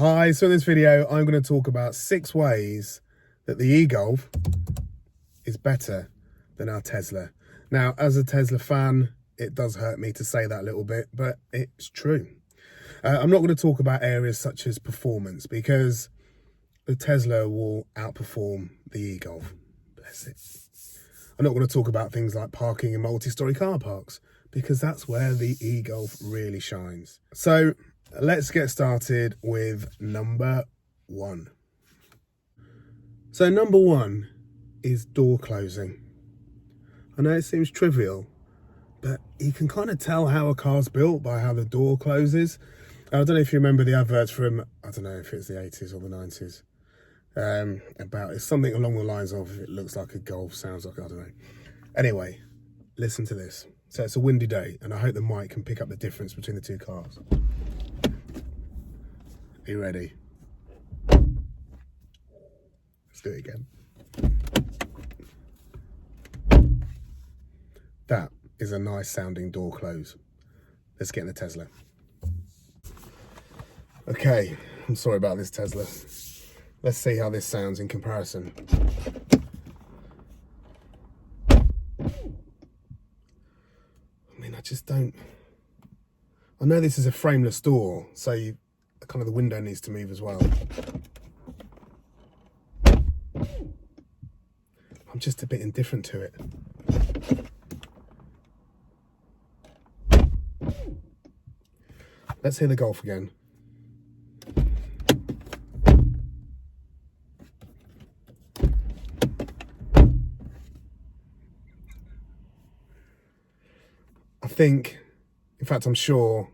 Hi, so in this video, I'm going to talk about 6 ways that the e-Golf is better than our Tesla. Now, as a Tesla fan, it does hurt me to say that a little bit, but it's true. I'm not going to talk about areas such as performance because the Tesla will outperform the e-Golf. Bless it. I'm not going to talk about things like parking in multi-storey car parks because that's where the e-Golf really shines. So let's get started with number 1. So number 1 is door closing. I know it seems trivial, but you can kind of tell how a car's built by how the door closes. I don't know if you remember the adverts from, I don't know if it's the 80s or the 90s, about it's something along the lines of, it looks like a Golf, sounds like, I don't know. Anyway, listen to this. So it's a windy day, and I hope the mic can pick up the difference between the two cars. Are you ready? Let's do it again. That is a nice sounding door close. Let's get in the Tesla. Okay, I'm sorry about this Tesla. Let's see how this sounds in comparison. I mean, I just don't... I know this is a frameless door, so kind of the window needs to move as well. I'm just a bit indifferent to it. Let's hear the Golf again. I think, in fact, I'm sure,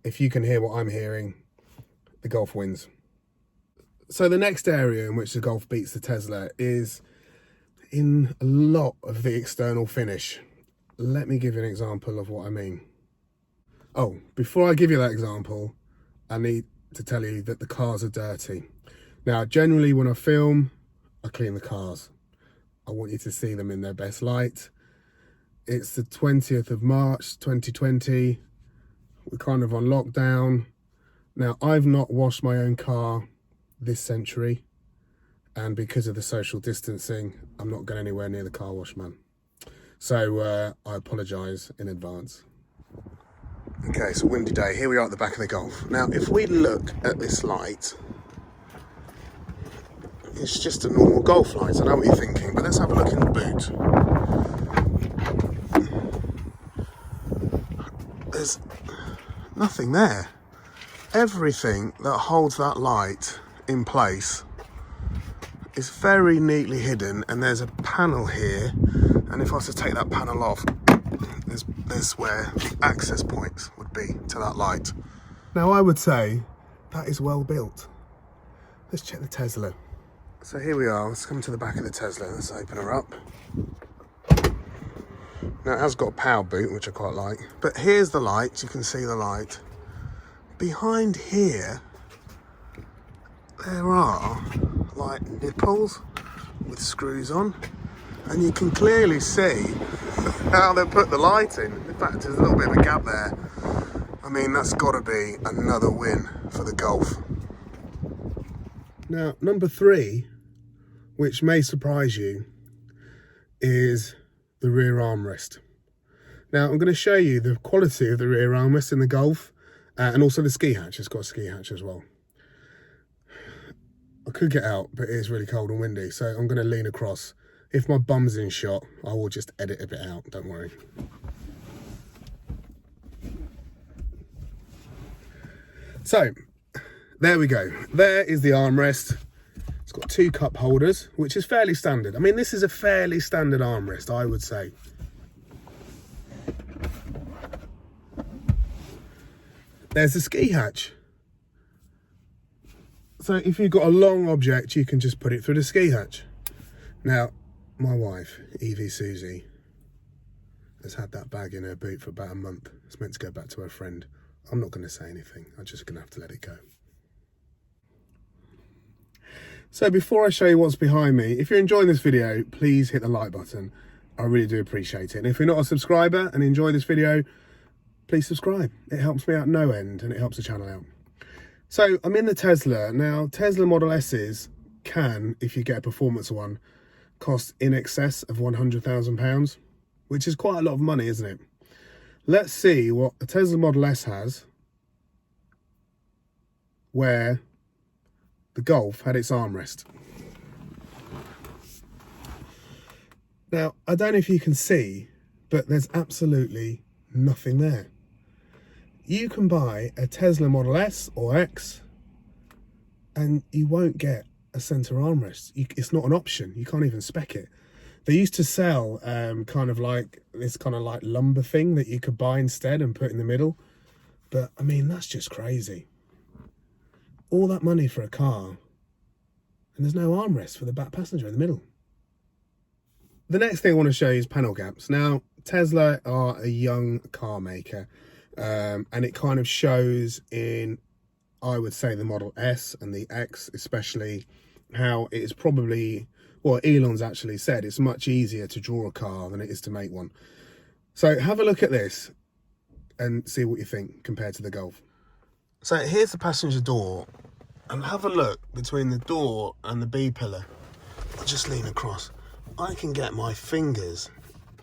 if you can hear what I'm hearing, the Golf wins. So the next area in which the Golf beats the Tesla is in a lot of the external finish. Let me give you an example of what I mean. Oh, before I give you that example, I need to tell you that the cars are dirty. Now, generally when I film, I clean the cars. I want you to see them in their best light. It's the 20th of March, 2020. We're kind of on lockdown. Now, I've not washed my own car this century, and because of the social distancing, I'm not going anywhere near the car wash man. So I apologise in advance. Okay, it's a windy day. Here we are at the back of the Golf. Now, if we look at this light, it's just a normal Golf light. I know what you're thinking, but let's have a look in the boot. There's nothing there. Everything that holds that light in place is very neatly hidden, and there's a panel here, and if I was to take that panel off, there's where the access points would be to that light. Now, I would say that is well built. Let's check the Tesla. So here we are. Let's come to the back of the Tesla. Let's open her up. Now, it has got a power boot, which I quite like. But here's the light. You can see the light. Behind here, there are like nipples with screws on. And you can clearly see how they put the light in. In fact, there's a little bit of a gap there. I mean, that's got to be another win for the Golf. Now, number 3, which may surprise you, is the rear armrest. Now, I'm going to show you the quality of the rear armrest in the Golf, and also the ski hatch. It's got a ski hatch as well. I could get out, but it is really cold and windy, so I'm going to lean across. If my bum's in shot, I will just edit a bit out, don't worry. So, there we go. There is the armrest. It's got 2 cup holders, which is fairly standard. I mean, this is a fairly standard armrest, I would say. There's the ski hatch. So if you've got a long object, you can just put it through the ski hatch. Now, my wife, Evie Susie, has had that bag in her boot for about a month. It's meant to go back to her friend. I'm not going to say anything. I'm just going to have to let it go. So before I show you what's behind me, if you're enjoying this video, please hit the like button. I really do appreciate it. And if you're not a subscriber and enjoy this video, please subscribe. It helps me out no end, and it helps the channel out. So I'm in the Tesla. Now, Tesla Model S's can, if you get a performance one, cost in excess of £100,000, which is quite a lot of money, isn't it? Let's see what a Tesla Model S has where the Golf had its armrest. Now, I don't know if you can see, but there's absolutely nothing there. You can buy a Tesla Model S or X and you won't get a center armrest. It's not an option. You can't even spec it. They used to sell kind of like lumber thing that you could buy instead and put in the middle. But I mean, that's just crazy. All that money for a car and there's no armrest for the back passenger in the middle. The next thing I want to show you is panel gaps. Now, Tesla are a young car maker, and it kind of shows in, I would say, the Model S and the X especially, how it is probably, well, Elon's actually said it's much easier to draw a car than it is to make one. So have a look at this and see what you think compared to the Golf. So here's the passenger door, and have a look between the door and the B pillar. I'll just lean across. I can get my fingers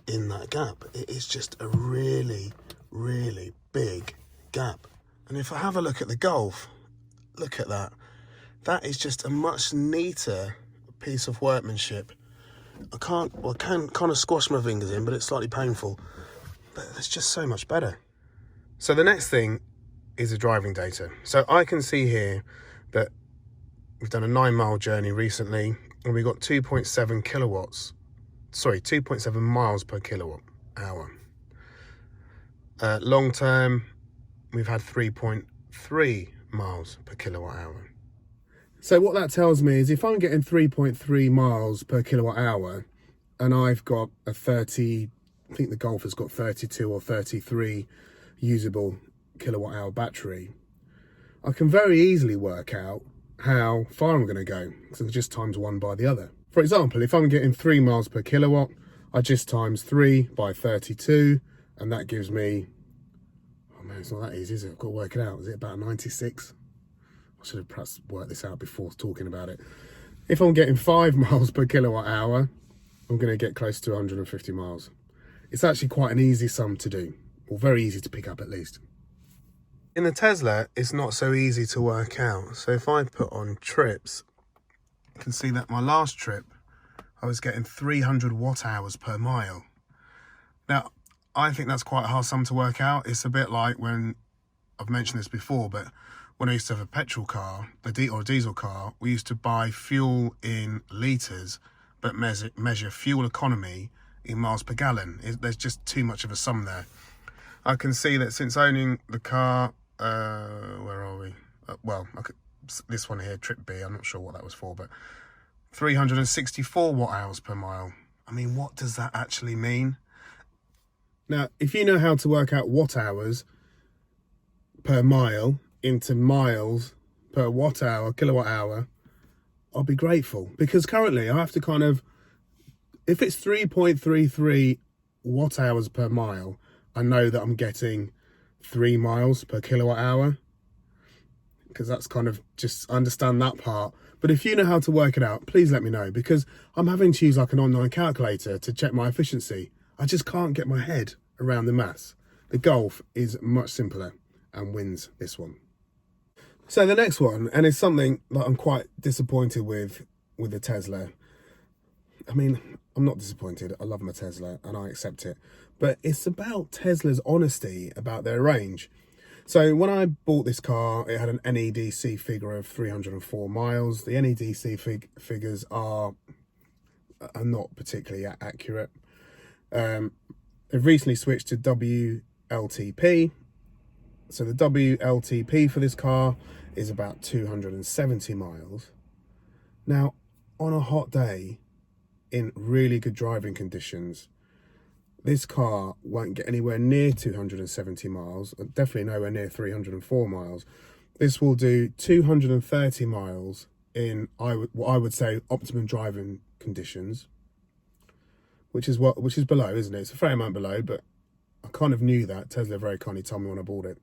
in that gap. It is just a really, really big gap. And if I have a look at the Golf, look at that. That is just a much neater piece of workmanship. I can kind of squash my fingers in, but it's slightly painful. But it's just so much better. So the next thing is the driving data. So I can see here that we've done a 9-mile journey recently, and we got 2.7 miles per kilowatt hour. Long term, we've had 3.3 miles per kilowatt hour. So what that tells me is if I'm getting 3.3 miles per kilowatt hour and I've got a 30, I think the Golf has got 32 or 33 usable kilowatt hour battery, I can very easily work out how far I'm going to go, because it's just times one by the other. For example, if I'm getting 3 miles per kilowatt, I just times 3 by 32, and that gives me, oh man, it's not that easy, is it? I've got to work it out. Is it about 96? I should have perhaps worked this out before talking about it. If I'm getting 5 miles per kilowatt hour, I'm going to get close to 150 miles. It's actually quite an easy sum to do, or very easy to pick up at least. In the Tesla, it's not so easy to work out. So if I put on trips, you can see that my last trip, I was getting 300 watt hours per mile. Now, I think that's quite a hard sum to work out. It's a bit like when, I've mentioned this before, but when I used to have a petrol car, or a diesel car, we used to buy fuel in litres, but measure fuel economy in miles per gallon. There's just too much of a sum there. I can see that since owning the car, where are we? This one here, trip B, I'm not sure what that was for, but 364 watt hours per mile. I mean, what does that actually mean? Now, if you know how to work out watt hours per mile into miles per watt hour, kilowatt hour, I'll be grateful. Because currently I have to kind of, if it's 3.33 watt hours per mile, I know that I'm getting 3 miles per kilowatt hour, because that's kind of, just understand that part. But if you know how to work it out, please let me know, because I'm having to use like an online calculator to check my efficiency. I just can't get my head around the maths. The Golf is much simpler and wins this one. So the next one, and it's something that I'm quite disappointed with the Tesla. I mean, I'm not disappointed. I love my Tesla and I accept it. But it's about Tesla's honesty about their range. So when I bought this car, it had an NEDC figure of 304 miles. The NEDC figures are not particularly accurate. They've recently switched to WLTP. So the WLTP for this car is about 270 miles. Now, on a hot day, in really good driving conditions, this car won't get anywhere near 270 miles, definitely nowhere near 304 miles. This will do 230 miles in what I would say optimum driving conditions, which is below, isn't it? It's a fair amount below, but I kind of knew that. Tesla very kindly told me when I bought it.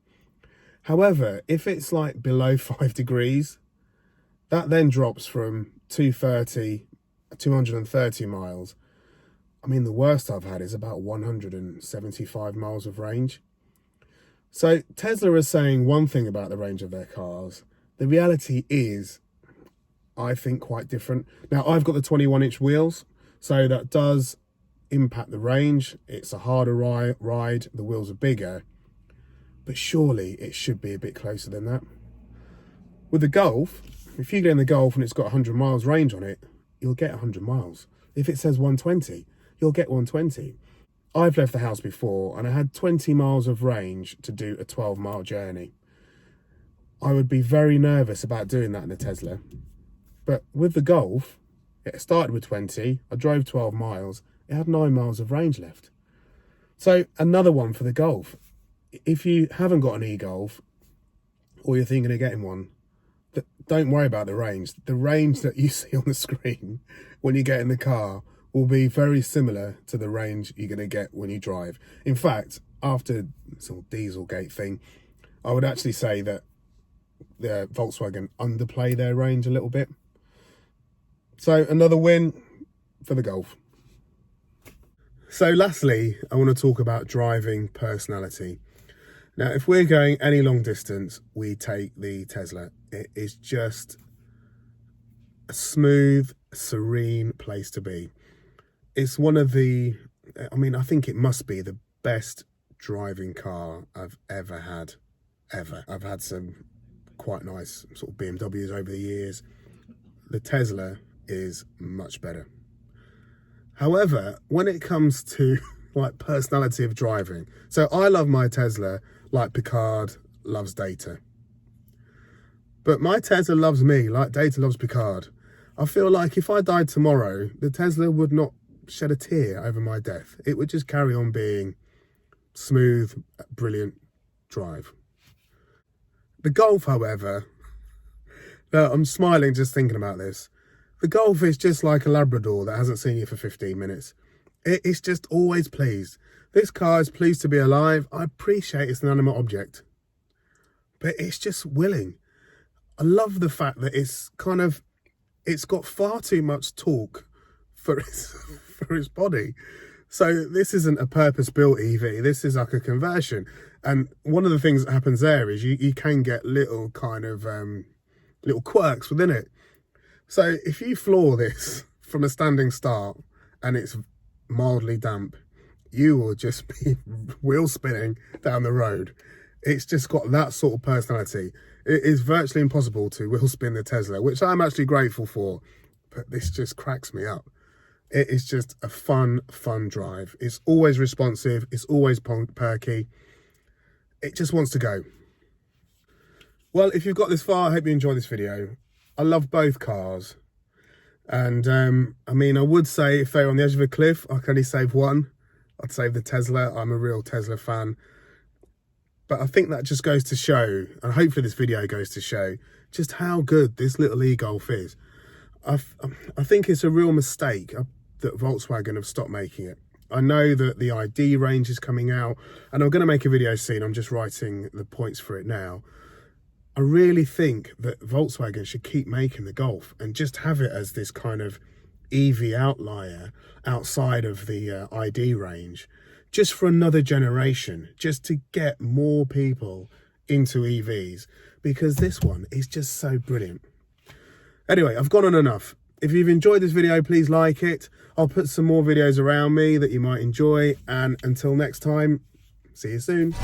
However, if it's like below 5 degrees, that then drops from 230 miles. I mean, the worst I've had is about 175 miles of range. So Tesla is saying one thing about the range of their cars. The reality is, I think, quite different. Now, I've got the 21-inch wheels, so that does impact the range. It's a harder ride, the wheels are bigger, but surely it should be a bit closer than that. With the Golf, if you get in the Golf and it's got 100 miles range on it, you'll get 100 miles. If it says 120, you'll get 120. I've left the house before and I had 20 miles of range to do a 12-mile journey. I would be very nervous about doing that in a Tesla. But with the Golf, it started with 20, I drove 12 miles, it had 9 miles of range left. So another one for the Golf. If you haven't got an e-Golf, or you're thinking of getting one, don't worry about the range. The range that you see on the screen when you get in the car will be very similar to the range you're going to get when you drive. In fact, after this whole Dieselgate thing, I would actually say that the Volkswagen underplay their range a little bit. So another win for the Golf. So lastly, I want to talk about driving personality. Now, if we're going any long distance, we take the Tesla. It is just a smooth, serene place to be. It's one of the, I think it must be the best driving car I've ever had, ever. I've had some quite nice sort of BMWs over the years. The Tesla is much better. However, when it comes to like personality of driving, so I love my Tesla like Picard loves Data. But my Tesla loves me like Data loves Picard. I feel like if I died tomorrow, the Tesla would not shed a tear over my death. It would just carry on being smooth, brilliant drive. The Golf, however, I'm smiling just thinking about this. The Golf is just like a Labrador that hasn't seen you for 15 minutes. It's just always pleased. This car is pleased to be alive. I appreciate it's an animate object, but it's just willing. I love the fact that it's got far too much torque for its body. So this isn't a purpose-built EV. This is like a conversion. And one of the things that happens there is you can get little kind of little quirks within it. So if you floor this from a standing start and it's mildly damp, you will just be wheel spinning down the road. It's just got that sort of personality. It is virtually impossible to wheel spin the Tesla, which I'm actually grateful for, but this just cracks me up. It is just a fun drive. It's always responsive. It's always perky. It just wants to go. Well, if you've got this far, I hope you enjoyed this video. I love both cars. And I would say if they were on the edge of a cliff, I could only save one. I'd save the Tesla. I'm a real Tesla fan. But I think that just goes to show, and hopefully this video goes to show, just how good this little e-Golf is. I think it's a real mistake that Volkswagen have stopped making it. I know that the ID range is coming out, and I'm going to make a video soon. I'm just writing the points for it now. I really think that Volkswagen should keep making the Golf and just have it as this kind of EV outlier outside of the ID range, just for another generation, just to get more people into EVs, because this one is just so brilliant. Anyway, I've gone on enough. If you've enjoyed this video, please like it. I'll put some more videos around me that you might enjoy, and until next time, see you soon.